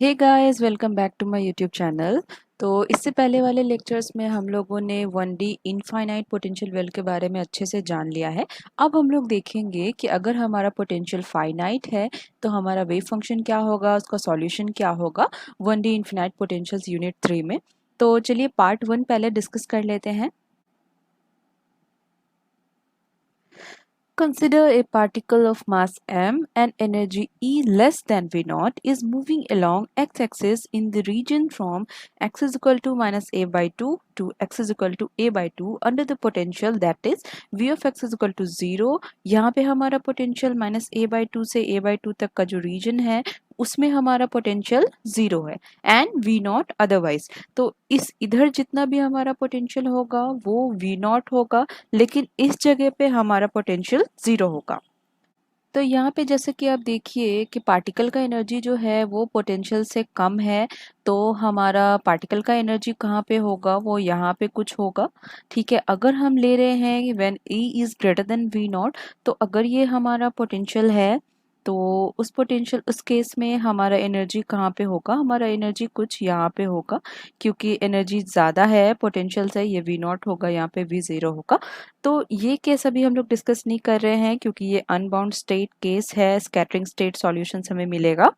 Hey guys, welcome back to my YouTube channel. तो इससे पहले वाले लेक्चर्स में हम लोगों ने 1D इनफाइनाइट पोटेंशियल वेल के बारे में अच्छे से जान लिया है। अब हम लोग देखेंगे कि अगर हमारा पोटेंशियल फाइनाइट है तो हमारा वेव फंक्शन क्या होगा, उसका सॉल्यूशन क्या होगा 1D इनफाइनाइट पोटेंशियल्स यूनिट 3 में। तो चलिए पार्ट 1 पहले डिस्कस कर लेते हैं। Consider a particle of mass m and energy E less than V naught is moving along x-axis in the region from x is equal to minus a by 2 to x is equal to a by 2 under the potential that is V of x is equal to 0। यहाँ पे हमारा potential minus a by 2 से a by 2 तक का जो reason है उसमें हमारा पोटेंशियल 0 है एंड V नॉट अदरवाइज। तो इस इधर जितना भी हमारा पोटेंशियल होगा वो V नॉट होगा, लेकिन इस जगह पे हमारा पोटेंशियल 0 होगा। तो यहाँ पे जैसे कि आप देखिए कि पार्टिकल का एनर्जी जो है वो पोटेंशियल से कम है, तो हमारा पार्टिकल का एनर्जी कहाँ पे होगा, वो यहाँ पे कुछ होगा। ठीक है, अगर हम ले रहे हैं when E is greater than V not, तो अगर ये हमारा पोटेंशियल है तो उस केस में हमारा एनर्जी कहाँ पे होगा, हमारा एनर्जी कुछ यहाँ पे होगा, क्योंकि एनर्जी ज़्यादा है पोटेंशियल से, ये V नॉट होगा, यहाँ पे V ज़ीरो होगा। तो ये केस अभी हम लोग डिस्कस नहीं कर रहे हैं क्योंकि ये अनबाउंड स्टेट केस है, स्कैटरिंग स्टेट सॉल्यूशन हमें मिलेगा।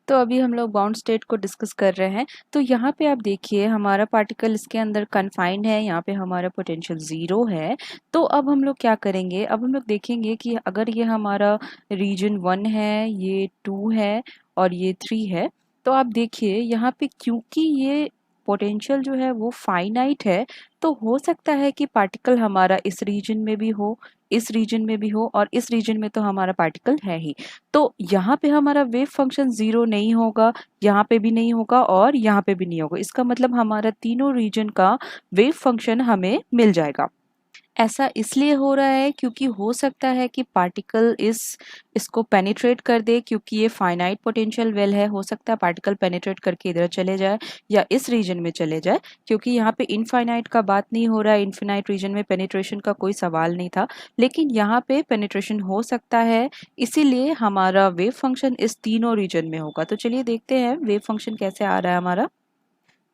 तो अभी हम लोग बाउंड स्टेट को डिस्कस कर रहे हैं। तो यहाँ पे आप देखिए हमारा पार्टिकल इसके अंदर कन्फाइंड है, यहाँ पे हमारा पोटेंशियल 0 है। तो अब हम लोग क्या करेंगे, अब हम लोग देखेंगे कि अगर ये हमारा रीजन 1 है, ये 2 है और ये 3 है, तो आप देखिए यहाँ पे क्योंकि ये पोटेंशियल जो है वो फाइनाइट है, तो हो सकता है कि पार्टिकल हमारा इस रीजन में भी हो, इस रीजन में भी हो, और इस रीजन में तो हमारा पार्टिकल है ही। तो यहाँ पे हमारा वेव फंक्शन 0 नहीं होगा, यहाँ पे भी नहीं होगा और यहाँ पे भी नहीं होगा। इसका मतलब हमारा तीनों रीजन का वेव फंक्शन हमें मिल जाएगा। ऐसा इसलिए हो रहा है क्योंकि हो सकता है कि पार्टिकल इसको पेनिट्रेट कर दे, क्योंकि ये फाइनाइट पोटेंशियल वेल है। हो सकता है पार्टिकल पेनिट्रेट करके इधर चले जाए या इस रीजन में चले जाए, क्योंकि यहाँ पे इनफाइनाइट का बात नहीं हो रहा है, इनफिनाइट रीजन में पेनिट्रेशन का कोई सवाल नहीं था, लेकिन यहाँ पे पेनिट्रेशन हो सकता है, इसीलिए हमारा वेव फंक्शन इस तीनों रीजन में होगा। तो चलिए देखते हैं वेव फंक्शन कैसे आ रहा है हमारा।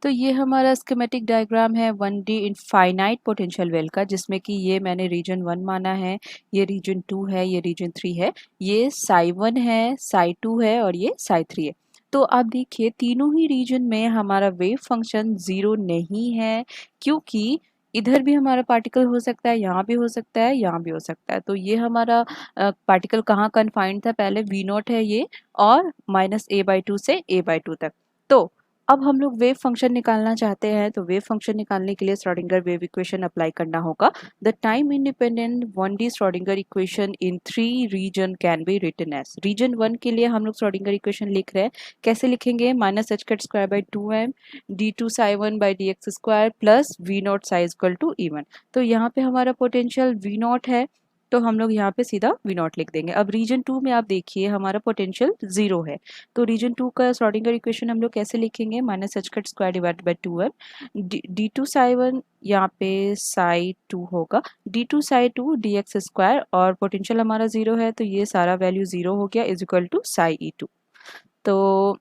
तो ये हमारा स्कीमेटिक डायग्राम है 1D इनफाइनाइट पोटेंशियल वेल का, जिसमें कि ये मैंने रीजन 1 माना है, ये रीजन 2 है, ये रीजन 3 है, ये साई 1 है, साई 2 है और ये साई 3 है। तो आप देखिए तीनों ही रीजन में हमारा वेव फंक्शन 0 नहीं है, क्योंकि इधर भी हमारा पार्टिकल हो सकता है, यहाँ भी हो सकता है, यहाँ भी हो सकता है। तो ये हमारा पार्टिकल कहाँ कन्फाइंड था, पहले V नॉट है ये, और माइनस a बाई 2 से a बाई 2 तक। तो अब हम लोग वेव फंक्शन निकालना चाहते हैं, तो वेव फंक्शन निकालने के लिए श्रोडिंगर वेव इक्वेशन अप्लाई करना होगा। The time independent 1D Schrodinger equation in 3 region can be written as. Region 1 के लिए हम लोग श्रोडिंगर इक्वेशन लिख रहे हैं, कैसे लिखेंगे, minus H cut square by 2m d2 psi 1 by D X square plus V not psi equal to E1। तो यहाँ पे हमारा पोटेंशियल V नॉट है, तो हम लोग यहाँ पे सीधा V नॉट लिख देंगे। अब रीजन 2 में आप देखिए हमारा पोटेंशियल 0 है, तो रीजन 2 का श्रोडिंगर इक्वेशन हम लोग कैसे लिखेंगे, minus H cut square divided by 2m d2 psi 1, यहाँ पे साई 2 होगा, d2 साई 2 dx स्क्वायर, और पोटेंशियल हमारा 0 है तो ये सारा वैल्यू 0 हो गया, is equal to Sai E2। तो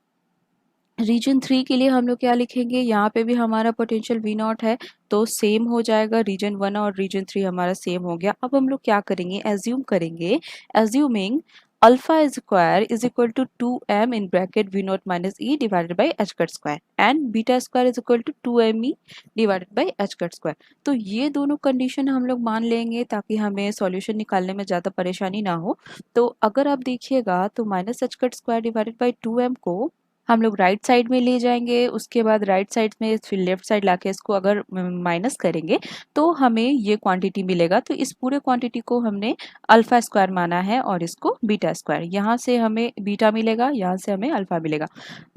रीजन 3 के लिए हम लोग क्या लिखेंगे, यहाँ पे भी हमारा पोटेंशियल V नॉट है, तो सेम हो जाएगा, रीजन 1 और रीजन 3 हमारा सेम हो गया। अब हम लोग क्या करेंगे, एज्यूम करेंगे, assuming alpha square is equal to 2m in bracket V not minus E divided by H cut square and beta square is equal to 2me divided by H cut square. तो ये दोनों condition हम लोग मान लेंगे ताकि हमें solution निकालने में ज़्यादा परेशानी ना हो। तो अगर आप देखिएगा तो minus H cut square divided by 2m को हम लोग राइट साइड में ले जाएंगे, उसके बाद राइट साइड में फिर लेफ्ट साइड लाके इसको अगर माइनस करेंगे तो हमें ये क्वांटिटी मिलेगा। तो इस पूरे क्वांटिटी को हमने अल्फा स्क्वायर माना है और इसको बीटा स्क्वायर, यहाँ से हमें बीटा मिलेगा, यहाँ से हमें अल्फा मिलेगा।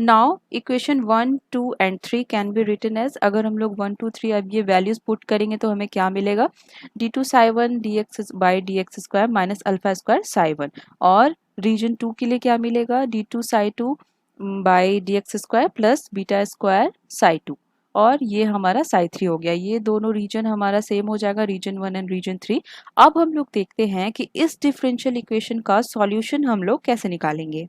Now equation 1, 2 and 3 can be written as, अगर हम लोग 1, 2, 3 अब ये वैल्यूज पुट करेंगे तो हमें क्या मिलेगा, d2 psi 1 dx by D X square minus alpha square Sai 1, और रीजन 2 के लिए क्या मिलेगा, d2 Sai 2 by D X square plus beta square Sai 2, और ये हमारा साई 3 हो गया। ये दोनों रीजन हमारा सेम हो जाएगा, रीजन 1 एंड रीजन 3। अब हम लोग देखते हैं कि इस डिफरेंशियल इक्वेशन का सॉल्यूशन हम लोग कैसे निकालेंगे।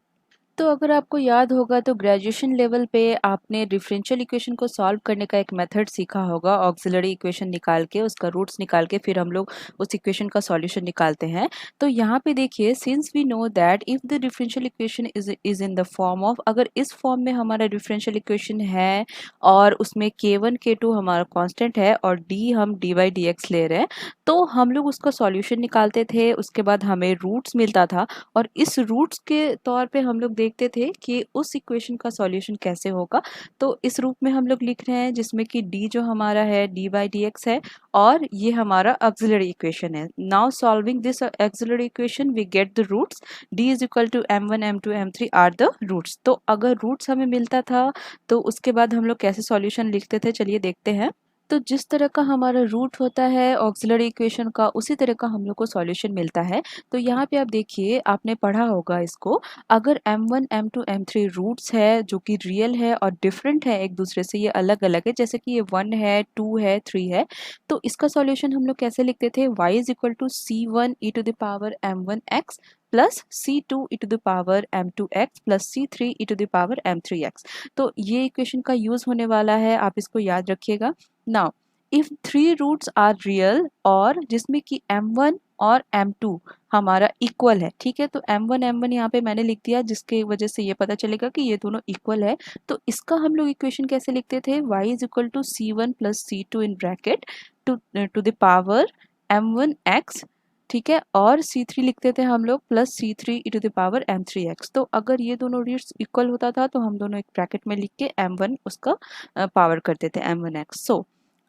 तो अगर आपको याद होगा तो ग्रेजुएशन लेवल पे आपने डिफरेंशियल इक्वेशन को सॉल्व करने का एक मेथड सीखा होगा, ऑक्सिलरी इक्वेशन निकाल के उसका रूट्स निकाल के फिर हम लोग उस इक्वेशन का सॉल्यूशन निकालते हैं। तो यहाँ पे देखिए, since we know that if the differential equation is in the form of, अगर इस फॉर्म में हमारा डिफरेंशियल इक्वेशन है और उसमें k1 k2 हमारा कांस्टेंट है और d हम dy dx ले रहे हैं, तो हम लोग उसका सॉल्यूशन निकालते थे, उसके बाद हमें रूट्स मिलता था और इस रूट्स के तौर पे हम लोग देखते थे कि उस इक्वेशन का सॉल्यूशन कैसे होगा। तो इस रूप में हम लोग लिख रहे हैं जिसमें कि d जो हमारा है dy dx है और ये हमारा ऑक्सिलरी इक्वेशन है। Now solving this auxiliary equation we get the roots, d is equal to m1 m2 m3 are the roots. तो अगर रूट्स हमें मिलता था तो उसके बाद हम लोग कैसे सॉल्यूशन लिखते थे, चलिए देखते हैं। तो जिस तरह का हमारा रूट होता है ऑक्सिलरी इक्वेशन का, उसी तरह का हम लोग को सॉल्यूशन मिलता है। तो यहाँ पे आप देखिए, आपने पढ़ा होगा इसको, अगर m1 m2 m3 रूट्स है जो कि रियल है और डिफरेंट है एक दूसरे से, ये अलग अलग है, जैसे कि ये 1 है 2 है 3 है, तो इसका सॉल्यूशन हम लोग कैसे लिखते थे, y is equal to c1 e to the power m1x plus c2 e to the power m2x plus c3 e to the power m3x। तो ये इक्वेशन का यूज होने वाला है, आप इसको याद रखिएगा। Now if three roots are real और जिसमें कि m1 और m2 हमारा इक्वल है, ठीक है, तो m1 m1 यहाँ पे मैंने लिख दिया जिसके वजह से ये पता चलेगा कि ये दोनों इक्वल है। तो इसका हम लोग इक्वेशन कैसे लिखते थे, y is equal to c1 plus c2 in bracket to the power m1x, ठीक है, और c3 लिखते थे हम लोग plus c3 e to the power m3x। तो अगर ये दोनों रूट्स इक्वल होता था तो हम दोनों एक ब्रैकेट में लिख के m1 उसका पावर करते थे m1x। सो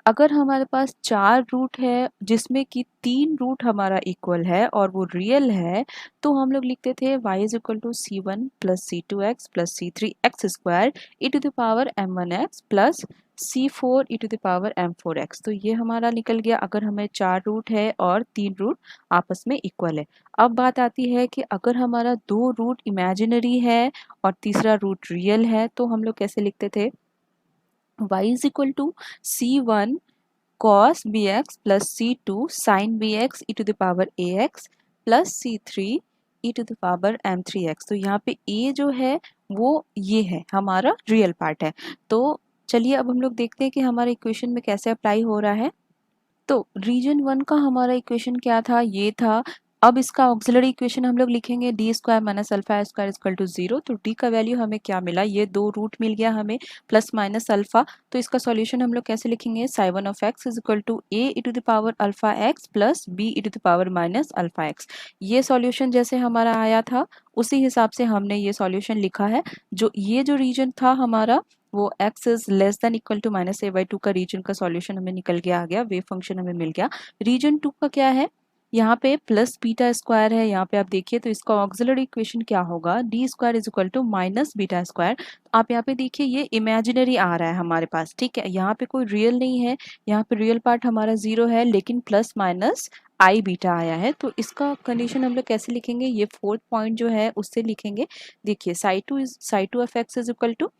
अगर हमारे पास 4 रूट है जिसमें कि 3 रूट हमारा इक्वल है और वो रियल है, तो हम लोग लिखते थे y is equal to c1 plus c2x plus c3x square e to the power m1x plus c4 e to the power m4x। तो ये हमारा निकल गया अगर हमें 4 रूट है और 3 रूट आपस में इक्वल है। अब बात आती है कि अगर हमारा 2 रूट इमेजिनरी है और तीसरा रूट रियल है, तो हम लोग कैसे लिखते थे, y is equal to c1 cos bx plus c2 sin bx e to the power ax plus c3 e to the power m3x। तो यहाँ पे a जो है वो ये है, हमारा रियल पार्ट है। तो चलिए अब हम लोग देखते हैं कि हमारे इक्वेशन में कैसे अप्लाई हो रहा है। तो रीजन 1 का हमारा इक्वेशन क्या था, ये था। अब इसका ऑक्सिलरी इक्वेशन हम लोग लिखेंगे D square minus alpha square equal to 0। तो डी का वैल्यू हमें क्या मिला, ये 2 रूट मिल गया हमें प्लस माइनस अल्फा। तो इसका सॉल्यूशन हम लोग कैसे लिखेंगे, sine of X is equal to A E to the power alpha X plus B E to the power minus alpha X. ये सॉल्यूशन जैसे हमारा आया था उसी हिसाब से हमने ये सॉल्यूशन लिखा है। जो ये जो रीजन था हमारा वो x is less than equal to minus A by 2 का रीजन का सॉल्यूशन हमें निकल के आ गया, वेव फंक्शन हमें मिल गया। रीजन 2 का क्या है, यहाँ पे प्लस बीटा स्क्वायर है, यहाँ पे आप देखिए तो इसका ऑक्सिलरी इक्वेशन क्या होगा, D square is equal to minus beta square. आप यहाँ पे देखिए ये इमेजिनरी आ रहा है हमारे पास, ठीक है, यहाँ पे कोई रियल नहीं है, यहाँ पे रियल पार्ट हमारा 0 है लेकिन प्लस माइनस आई बीटा आया है। तो इसका कंडीशन हम लोग कैसे लिखेंगे, ये फोर्थ पॉइंट जो है उससे लिखेंगे। देखिए psi two of X is equal to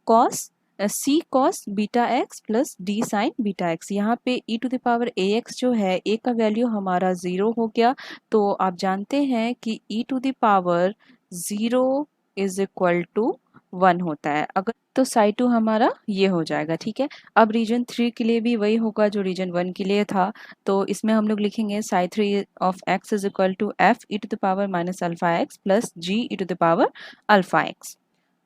cos C cos beta X plus D sine beta X. यहाँ पे e to the power A X जो है, a का वैल्यू हमारा 0 हो गया। तो आप जानते हैं कि e to the power 0 is equal to 1 होता है। अगर तो साई 2 हमारा ये हो जाएगा, ठीक है। अब रीजन 3 के लिए भी वही होगा जो रीजन 1 के लिए था। तो इसमें हम लोग लिखेंगे psi 3 of X is equal to F E to the power minus alpha X plus G E to the power alpha X.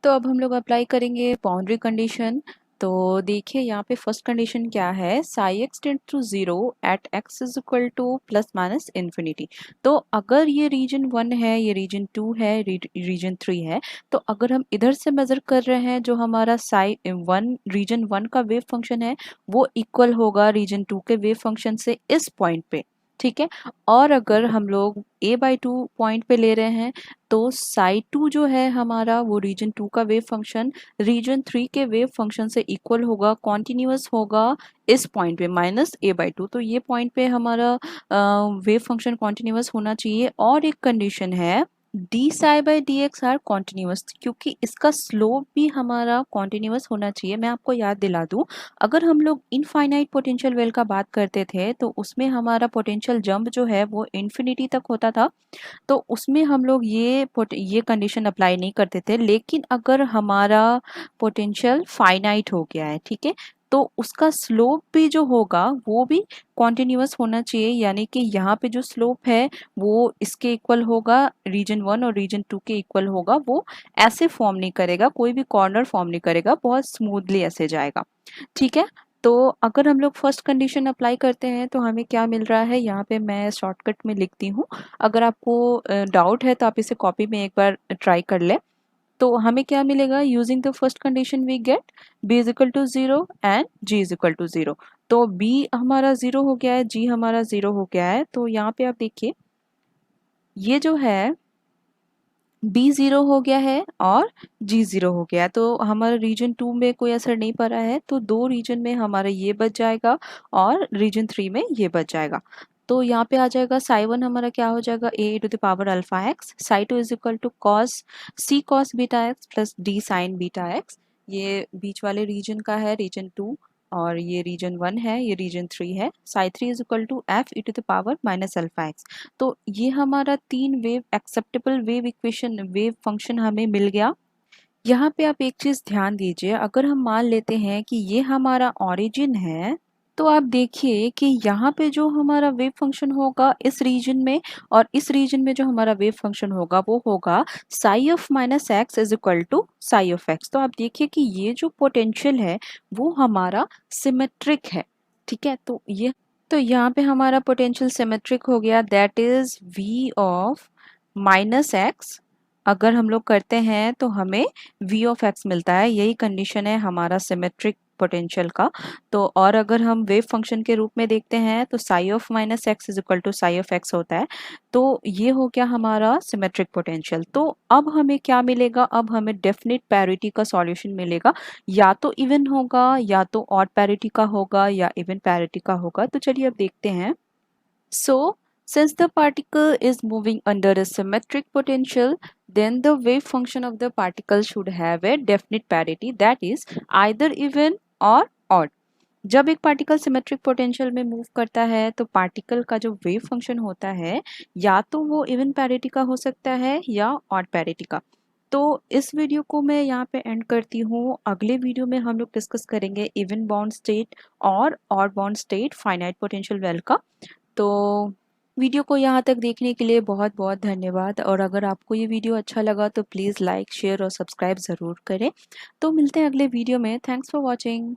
तो अब हम लोग अप्लाई करेंगे बाउंड्री कंडीशन। तो देखिए यहाँ पे फर्स्ट कंडीशन क्या है, psi X tend to 0 at X is equal to plus minus infinity. तो अगर ये रीजन 1 है, ये रीजन 2 है, रीजन 3 है, तो अगर हम इधर से मेजर कर रहे हैं जो हमारा साई 1 रीजन 1 का वेव फंक्शन है वो इक्वल होगा रीजन 2 के वेव फंक्शन से इस पॉइंट पे, ठीक है। और अगर हम लोग a बाई 2 पॉइंट पे ले रहे हैं तो साई 2 जो है हमारा वो रीजन 2 का वेव फंक्शन रीजन 3 के वेव फंक्शन से इक्वल होगा, कॉन्टिन्यूअस होगा इस पॉइंट पे माइनस a बाई 2। तो ये पॉइंट पे हमारा वेव फंक्शन कॉन्टिन्यूअस होना चाहिए। और एक कंडीशन है D psi by D X are continuous, क्योंकि इसका स्लोप भी हमारा कॉन्टिन्यूस होना चाहिए। मैं आपको याद दिला दूं, अगर हम लोग इनफाइनाइट पोटेंशियल वेल का बात करते थे तो उसमें हमारा पोटेंशियल जंप जो है वो इन्फिनिटी तक होता था, तो उसमें हम लोग ये कंडीशन अप्लाई नहीं करते थे। लेकिन अगर हमारा पोटेंशियल फाइनाइट हो गया है, ठीक है, तो उसका स्लोप भी जो होगा वो भी कॉन्टिन्यूस होना चाहिए, यानी कि यहाँ पे जो स्लोप है वो इसके इक्वल होगा, रीजन 1 और रीजन 2 के इक्वल होगा। वो ऐसे फॉर्म नहीं करेगा, कोई भी कॉर्नर फॉर्म नहीं करेगा, बहुत स्मूथली ऐसे जाएगा, ठीक है। तो अगर हम लोग फर्स्ट कंडीशन अप्लाई करते हैं तो हमें क्या मिल रहा है, यहाँ पे मैं शॉर्टकट में लिखती हूँ। अगर आपको डाउट है तो आप इसे कॉपी में एक बार ट्राई कर ले। तो हमें क्या मिलेगा, using the first condition we get b is equal to 0 and g is equal to 0। तो b हमारा 0 हो गया है, g हमारा 0 हो गया है। तो यहाँ पे आप देखिए ये जो है b 0 हो गया है और g 0 हो गया है, तो हमारा रीजन 2 में कोई असर नहीं पड़ा है, तो दो रीजन में हमारा ये बच जाएगा और रीजन 3 में ये बच जाएगा। तो यहाँ पे आ जाएगा साई 1 हमारा क्या हो जाएगा, a to the power alpha X, psi 2 is equal to cos c cos beta X plus d sine beta X. ये बीच वाले रीजन का है, रीजन 2, और ये रीजन 1 है, ये रीजन 3 है। Psi 3 is equal to F E to the power minus alpha X. तो ये हमारा तीन wave acceptable wave equation wave function हमें मिल गया। यहाँ पे आप एक चीज ध्यान दीजिए, अगर हम मान लेते हैं कि ये हमारा ओरिजिन है, तो आप देखिए कि यहाँ पे जो हमारा वेव फंक्शन होगा इस रीजन में, और इस रीजन में जो हमारा वेव फंक्शन होगा वो होगा psi of minus X is equal to psi of X. तो आप देखिए कि ये जो पोटेंशियल है वो हमारा सिमेट्रिक है, ठीक है। तो यहाँ पे हमारा पोटेंशियल सिमेट्रिक हो गया, that is v of minus x. अगर हम लोग करते हैं तो हमें v ऑफ x मिलता है, यही कंडीशन है हमारा सिमेट्रिक पोटेंशियल का। तो और अगर हम वेव फंक्शन के रूप में देखते हैं तो psi of minus X is equal to psi of X होता है। तो ये हो गया हमारा सिमेट्रिक पोटेंशियल। तो अब हमें क्या मिलेगा, अब हमें डेफिनेट पैरिटी का सॉल्यूशन मिलेगा, या तो इवन होगा या तो ऑड पैरिटी का होगा या इवन पैरिटी का होगा। तो चलिए अब देखते हैं। So, since the particle is moving under a symmetric potential, then the wave function of the particle should have a definite parity, that is either even or odd. जब एक पार्टिकल सिमेट्रिक पोटेंशियल में move करता है तो particle का जो wave function होता है या तो वो इवन पैरिटी का हो सकता है या ऑड पैरिटी का। तो इस वीडियो को मैं यहाँ पे एंड करती हूँ। अगले वीडियो में हम लोग डिस्कस करेंगे इवन बाउंड स्टेट और odd bound state finite potential well का। तो वीडियो को यहाँ तक देखने के लिए बहुत बहुत धन्यवाद, और अगर आपको ये वीडियो अच्छा लगा तो प्लीज़ लाइक शेयर और सब्सक्राइब ज़रूर करें। तो मिलते हैं अगले वीडियो में। Thanks for watching.